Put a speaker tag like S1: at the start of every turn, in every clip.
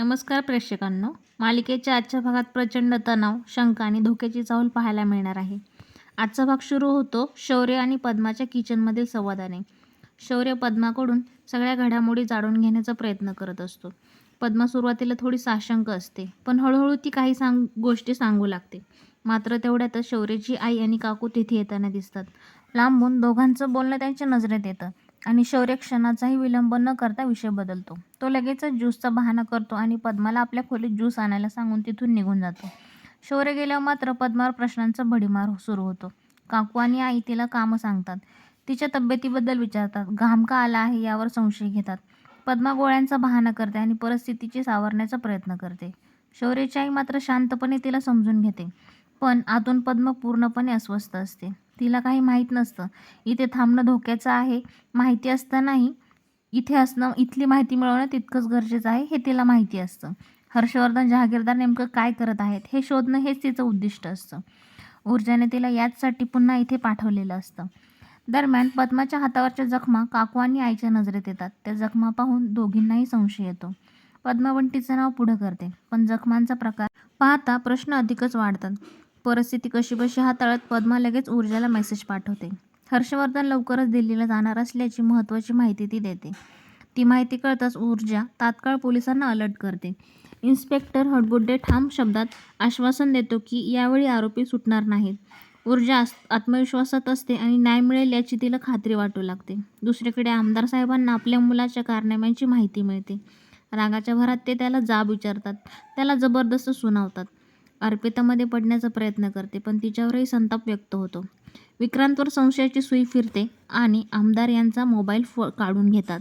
S1: नमस्कार प्रेक्षकांनो. मालिकेच्या आजच्या भागात प्रचंड तणाव, शंका आणि धोक्याची चाहूल पाहायला मिळणार आहे. आजचा भाग सुरू होतो शौर्य आणि पद्माच्या किचनमधील संवादाने. शौर्य पद्माकडून सगळ्या घडामोडी जाणून घेण्याचा प्रयत्न करत असतो. पद्मा सुरुवातीला थोडी साशंक असते, पण हळूहळू ती काही गोष्टी सांगू लागते. मात्र तेवढ्यातच शौर्याची आई आणि काकू तिथे येताना दिसतात. लांबून दोघांचं बोलणं त्यांच्या नजरेत येतं आणि शौर्य क्षणाचाही विलंब न करता विषय बदलतो. तो लगेचच ज्यूसचा बहाणा करतो आणि पद्माला आपल्या खोलीत ज्यूस आणायला सांगून तिथून निघून जातो. शौर्य गेल्यावर मात्र पद्मावर प्रश्नांचा भडीमार सुरू होतो. काकू आणि आई तिला कामं सांगतात, तिच्या तब्येतीबद्दल विचारतात, घाम का आला आहे यावर संशय घेतात. पद्मा गोळ्यांचा बहाणा करते आणि परिस्थितीची सावरण्याचा प्रयत्न करते. शौर्याची आई मात्र शांतपणे तिला समजून घेते, पण आतून पद्मा पूर्णपणे अस्वस्थ असते. तिला काही माहीत नसतं. इथे थांबणं धोक्याचं आहे माहिती असतानाही इथे असणं, इथली माहिती मिळवणं तितकंच गरजेचं आहे हे तिला माहिती असतं. हर्षवर्धन जहागीरदार नेमकं काय करत आहेत हे शोधणं हेच तिचं उद्दिष्ट असतं. ऊर्जाने तिला याचसाठी पुन्हा इथे पाठवलेलं असतं. दरम्यान पद्माच्या हातावरच्या जखमा काकू आणि आईच्या नजरेत येतात. त्या जखमा पाहून दोघींनाही संशय येतो. पद्मा बंटीचं नाव पुढं करते, पण जखमांचा प्रकार पाहता प्रश्न अधिकच वाढतात. परिस्थिती कशीबशी हाताळत पद्मा लगेच ऊर्जाला मेसेज पाठवते. हर्षवर्धन लवकरच दिल्लीला जाणार असल्याची महत्त्वाची माहिती ती देते. ती माहिती कळताच ऊर्जा तात्काळ पोलिसांना अलर्ट करते. इन्स्पेक्टर हडबुड्डे ठाम शब्दात आश्वासन देतो की यावेळी आरोपी सुटणार नाहीत. ऊर्जा आत्मविश्वासात असते आणि न्याय मिळेल याची तिला खात्री वाटू लागते. दुसरीकडे आमदार साहेबांना आपल्या मुलाच्या कारनाम्यांची माहिती मिळते. रागाच्या भरात ते त्याला जाब विचारतात, त्याला जबरदस्त सुनावतात. अर्पितामध्ये पडण्याचा प्रयत्न करते, पण तिच्यावरही संताप व्यक्त होतो. विक्रांतवर संशयाची सुई फिरते आणि आमदार यांचा मोबाईल काढून घेतात.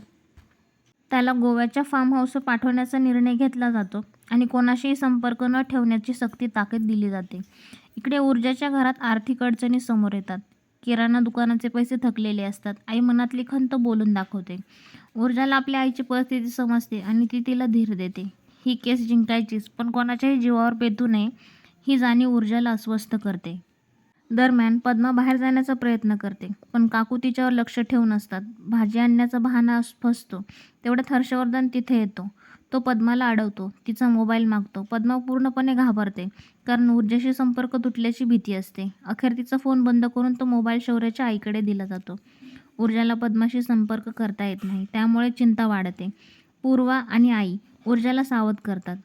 S1: त्याला गोव्याच्या फार्म हाऊसवर पाठवण्याचा निर्णय घेतला जातो आणि कोणाशीही संपर्क न ठेवण्याची सक्ती ताकीद दिली जाते. इकडे ऊर्जाच्या घरात आर्थिक अडचणी समोर येतात. किराणा दुकानाचे पैसे थकलेले असतात. आई मनातली खंत बोलून दाखवते. ऊर्जाला आपल्या आईची परिस्थिती समजते आणि ती तिला धीर देते. ही केस जिंकायचीच, पण कोणाच्याही जीवावर बेतू नये ही जाणीव ऊर्जाला अस्वस्थ करते. दरम्यान पद्मा बाहेर जाण्याचा प्रयत्न करते, पण काकू तिच्यावर लक्ष ठेवून असतात. भाजी आणण्याचा बहाणा फसतो. तेवढ्यात हर्षवर्धन तिथे येतो. तो पद्माला अडवतो, तिचा मोबाईल मागतो. पद्मा पूर्णपणे घाबरते, कारण ऊर्जाशी संपर्क तुटल्याची भीती असते. अखेर तिचा फोन बंद करून तो मोबाईल शौर्याच्या आईकडे दिला जातो. ऊर्जाला पद्माशी संपर्क करता येत नाही, त्यामुळे चिंता वाढते. पूर्वा आणि आई ऊर्जाला सावध करतात.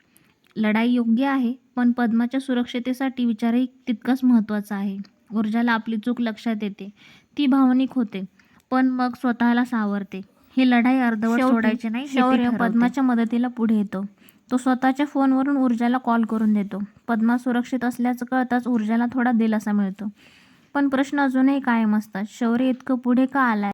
S1: लढाई योग्य आहे, पण पद्माच्या सुरक्षितेसाठी विचारही तितकाच महत्त्वाचा आहे. ऊर्जाला आपली चूक लक्षात येते. ती भावनिक होते, पण मग स्वतःला सावरते. ही लढाई अर्धवट सोडायची नाही. शौर्य पद्माच्या मदतीला पुढे येतो. तो स्वतःच्या फोनवरून ऊर्जाला कॉल करून देतो. पद्मा सुरक्षित असल्याचं कळताच ऊर्जाला थोडा दिलासा मिळतो, पण प्रश्न अजूनही कायम असतात. शौर्य इतकं पुढे का आलाय